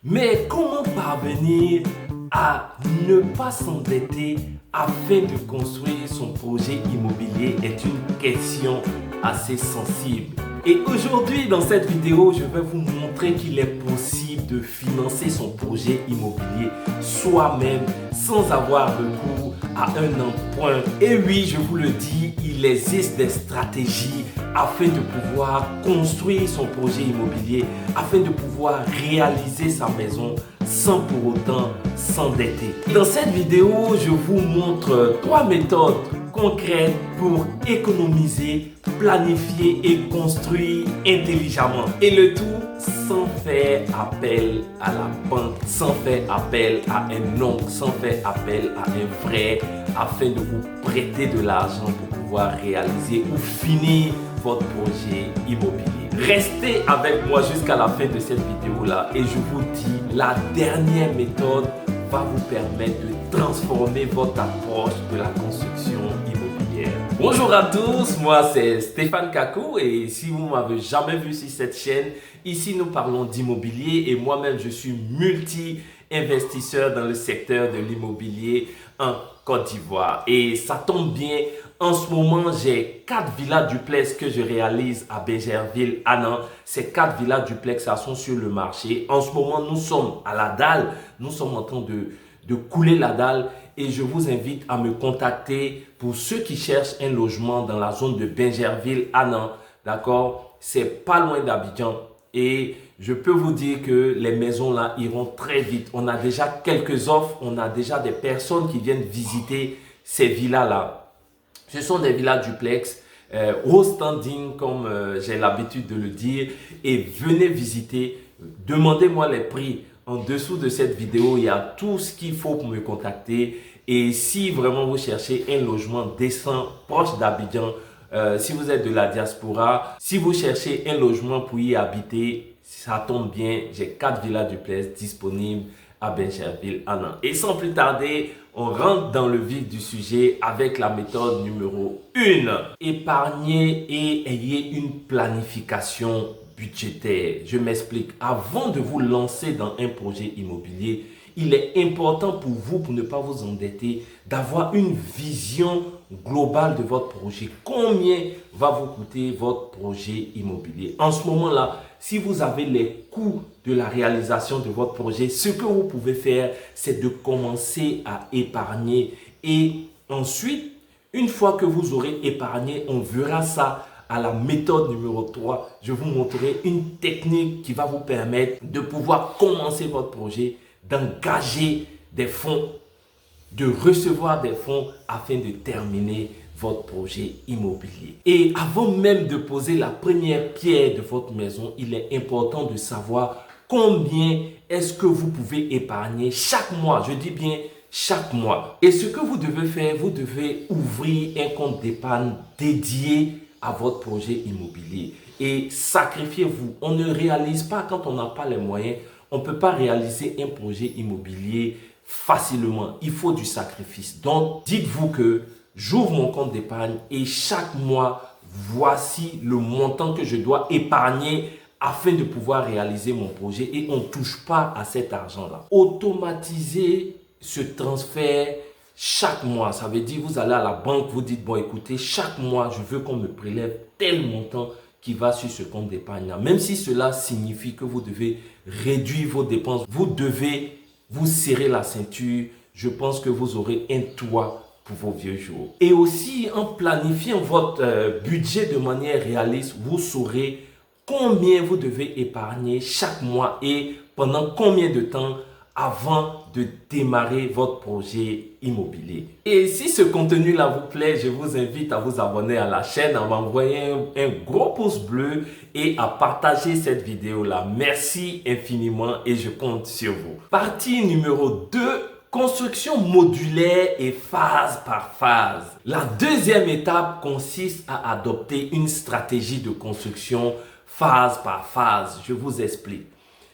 Mais comment parvenir à ne pas s'endetter afin de construire son projet immobilier est une question assez sensible. Et aujourd'hui, dans cette vidéo, je vais vous montrer qu'il est possible de financer son projet immobilier soi-même sans avoir recours à un emprunt. Et oui, je vous le dis, il existe des stratégies afin de pouvoir construire son projet immobilier, afin de pouvoir réaliser sa maison sans pour autant s'endetter. Dans cette vidéo, je vous montre 3 méthodes concrètes pour économiser, planifier et construire intelligemment. Et le tout sans faire appel à la banque, sans faire appel à un oncle, sans faire appel à un frère, afin de vous prêter de l'argent pour pouvoir réaliser ou finir votre projet immobilier. Restez avec moi jusqu'à la fin de cette vidéo-là et je vous dis, la dernière méthode va vous permettre de transformer votre approche de la construction immobilière. Bonjour à tous, moi c'est Stéphane Kakou et si vous ne m'avez jamais vu sur cette chaîne, ici nous parlons d'immobilier et moi-même je suis multi-investisseur dans le secteur de l'immobilier en Côte d'Ivoire. Et ça tombe bien, en ce moment j'ai 4 villas duplex que je réalise à Bégerville, Annan. Ces 4 villas duplex sont sur le marché. En ce moment nous sommes à la dalle, nous sommes en train de couler la dalle et je vous invite à me contacter pour ceux qui cherchent un logement dans la zone de Bégerville, Annan. D'accord? C'est pas loin d'Abidjan. Et je peux vous dire que les maisons là iront très vite. On a déjà quelques offres, on a déjà des personnes qui viennent visiter ces villas là. Ce sont des villas duplex, haut standing comme j'ai l'habitude de le dire. Et venez visiter, demandez-moi les prix. En dessous de cette vidéo, il y a tout ce qu'il faut pour me contacter. Et si vraiment vous cherchez un logement décent, proche d'Abidjan, si vous êtes de la diaspora, si vous cherchez un logement pour y habiter, ça tombe bien, j'ai 4 villas duplex disponibles à Bégerville, Annan. Et sans plus tarder, on rentre dans le vif du sujet avec la méthode numéro 1. Épargnez et ayez une planification budgétaire. Je m'explique. Avant de vous lancer dans un projet immobilier, il est important pour vous, pour ne pas vous endetter, d'avoir une vision globale de votre projet. Combien va vous coûter votre projet immobilier? En ce moment-là, si vous avez les coûts de la réalisation de votre projet, ce que vous pouvez faire, c'est de commencer à épargner. Et ensuite, une fois que vous aurez épargné, on verra ça à la méthode numéro 3. Je vous montrerai une technique qui va vous permettre de pouvoir commencer votre projet, d'engager des fonds, de recevoir des fonds afin de terminer votre projet immobilier. Et avant même de poser la première pierre de votre maison, il est important de savoir combien est-ce que vous pouvez épargner chaque mois. Je dis bien chaque mois. Et ce que vous devez faire, vous devez ouvrir un compte d'épargne dédié à votre projet immobilier. Et sacrifiez-vous. On ne réalise pas quand on n'a pas les moyens. On ne peut pas réaliser un projet immobilier facilement. Il faut du sacrifice. Donc, dites-vous que j'ouvre mon compte d'épargne et chaque mois, voici le montant que je dois épargner afin de pouvoir réaliser mon projet et on ne touche pas à cet argent-là. Automatisez ce transfert chaque mois. Ça veut dire vous allez à la banque, vous dites, bon écoutez, chaque mois, je veux qu'on me prélève tel montant qui va sur ce compte d'épargne-là. Même si cela signifie que vous devez réduire vos dépenses, vous devez vous serrer la ceinture. Je pense que vous aurez un toit pour vos vieux jours. Et aussi, en planifiant votre budget de manière réaliste, vous saurez combien vous devez épargner chaque mois et pendant combien de temps avant de démarrer votre projet immobilier. Et si ce contenu-là vous plaît, je vous invite à vous abonner à la chaîne, à m'envoyer un gros pouce bleu et à partager cette vidéo-là. Merci infiniment et je compte sur vous. Partie numéro 2. Construction modulaire et phase par phase. La deuxième étape consiste à adopter une stratégie de construction phase par phase. Je vous explique.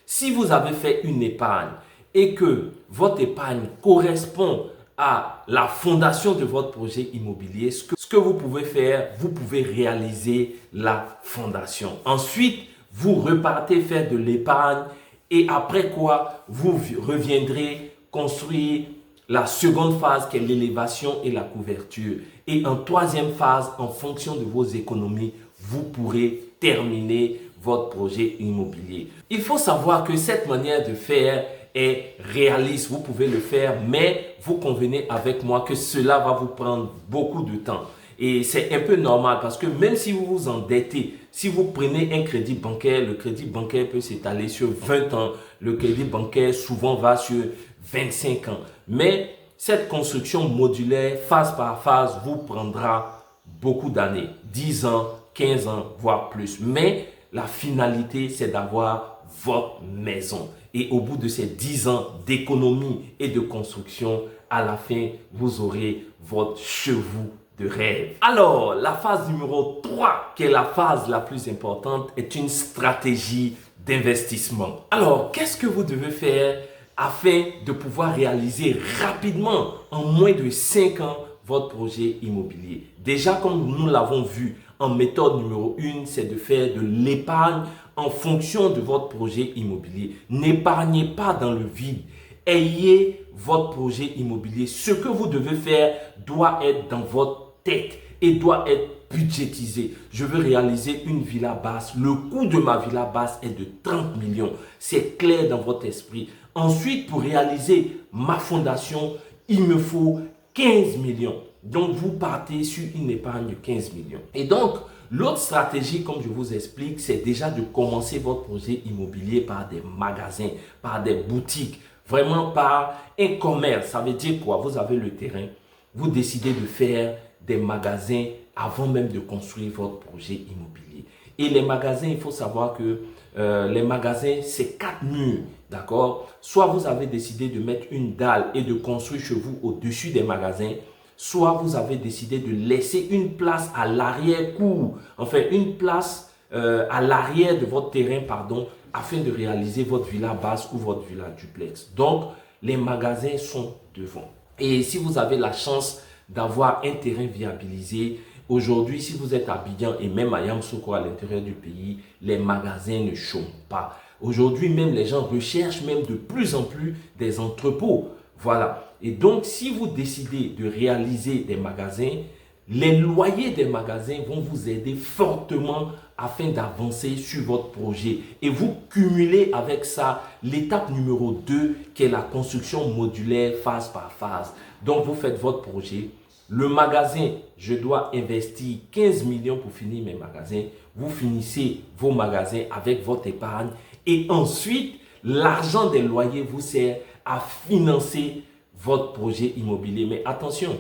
Si vous avez fait une épargne et que votre épargne correspond à la fondation de votre projet immobilier, ce que vous pouvez faire, vous pouvez réaliser la fondation. Ensuite, vous repartez faire de l'épargne Et après quoi, vous reviendrez construire la seconde phase qui est l'élévation et la couverture. Et en troisième phase, en fonction de vos économies, vous pourrez terminer votre projet immobilier. Il faut savoir que cette manière de faire est réaliste. Vous pouvez le faire, mais vous convenez avec moi que cela va vous prendre beaucoup de temps. Et c'est un peu normal parce que même si vous vous endettez, si vous prenez un crédit bancaire, le crédit bancaire peut s'étaler sur 20 ans. Le crédit bancaire souvent va sur 25 ans. Mais cette construction modulaire, phase par phase, vous prendra beaucoup d'années. 10 ans, 15 ans, voire plus. Mais la finalité, c'est d'avoir votre maison. Et au bout de ces 10 ans d'économie et de construction, à la fin, vous aurez votre chevaux de rêve. Alors, la phase numéro 3, qui est la phase la plus importante, est une stratégie d'investissement. Alors, qu'est-ce que vous devez faire afin de pouvoir réaliser rapidement, en moins de 5 ans, votre projet immobilier? Déjà, comme nous l'avons vu, en méthode numéro 1, c'est de faire de l'épargne en fonction de votre projet immobilier. N'épargnez pas dans le vide. Ayez votre projet immobilier. Ce que vous devez faire doit être dans votre tête et doit être budgétisé. Je veux réaliser une villa basse. Le coût de ma villa basse est de 30 millions. C'est clair dans votre esprit. Ensuite, pour réaliser ma fondation, il me faut 15 millions. Donc, vous partez sur une épargne de 15 millions. Et donc, l'autre stratégie, comme je vous explique, c'est déjà de commencer votre projet immobilier par des magasins, par des boutiques, vraiment par un commerce. Ça veut dire quoi? Vous avez le terrain, vous décidez de faire des magasins avant même de construire votre projet immobilier. Et les magasins, il faut savoir que les magasins, c'est 4 murs, d'accord? Soit vous avez décidé de mettre une dalle et de construire chez vous au-dessus des magasins, soit vous avez décidé de laisser une place à l'arrière-cour, enfin une place à l'arrière de votre terrain, pardon, afin de réaliser votre villa basse ou votre villa duplex. Donc, les magasins sont devant. Et si vous avez la chance d'avoir un terrain viabilisé, aujourd'hui, si vous êtes à Abidjan et même à Yamoussoukro à l'intérieur du pays, les magasins ne chôment pas. Aujourd'hui, même les gens recherchent même de plus en plus des entrepôts. Voilà. Et donc, si vous décidez de réaliser des magasins, les loyers des magasins vont vous aider fortement afin d'avancer sur votre projet. Et vous cumulez avec ça l'étape numéro 2 qui est la construction modulaire phase par phase. Donc, vous faites votre projet. Le magasin, je dois investir 15 millions pour finir mes magasins. Vous finissez vos magasins avec votre épargne. Et ensuite, l'argent des loyers vous sert à financer votre projet immobilier. Mais attention,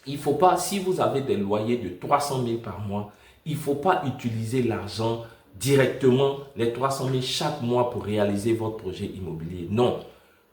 il ne faut pas, si vous avez des loyers de 300 000 par mois, il ne faut pas utiliser l'argent directement, les 300 000 chaque mois pour réaliser votre projet immobilier. Non,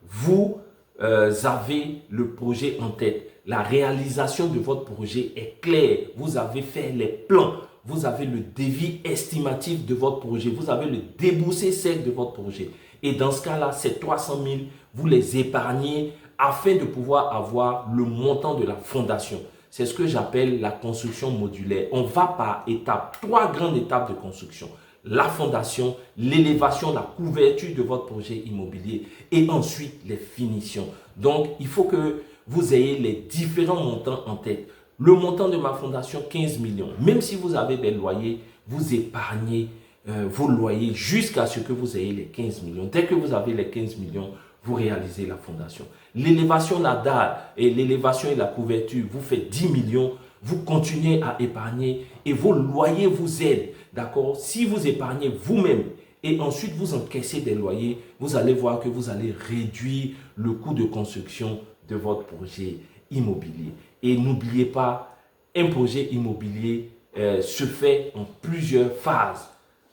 vous avez le projet en tête. La réalisation de votre projet est claire. Vous avez fait les plans. Vous avez le devis estimatif de votre projet. Vous avez le déboursé sec de votre projet. Et dans ce cas-là, ces 300 000, vous les épargnez afin de pouvoir avoir le montant de la fondation. C'est ce que j'appelle la construction modulaire. On va par étapes, 3 grandes étapes de construction. La fondation, l'élévation, la couverture de votre projet immobilier et ensuite les finitions. Donc, il faut que vous ayez les différents montants en tête. Le montant de ma fondation, 15 millions. Même si vous avez des loyers, vous épargnez vos loyers jusqu'à ce que vous ayez les 15 millions. Dès que vous avez les 15 millions, vous réalisez la fondation. L'élévation, la dalle et l'élévation et la couverture, vous faites 10 millions. Vous continuez à épargner et vos loyers vous aident. D'accord? Si vous épargnez vous-même et ensuite vous encaissez des loyers, vous allez voir que vous allez réduire le coût de construction de votre projet immobilier. Et n'oubliez pas, un projet immobilier se fait en plusieurs phases.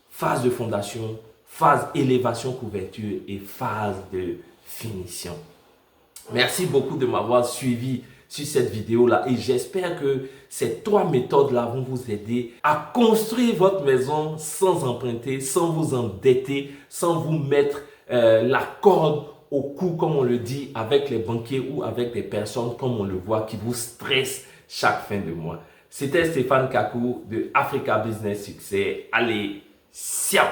Phase de fondation, phase élévation, couverture et phase de finition. Merci beaucoup de m'avoir suivi sur cette vidéo-là et j'espère que ces 3 méthodes-là vont vous aider à construire votre maison sans emprunter, sans vous endetter, sans vous mettre la corde au cou, comme on le dit, avec les banquiers ou avec des personnes, comme on le voit, qui vous stressent chaque fin de mois. C'était Stéphane Kakou de Africa Business Success. Allez, ciao!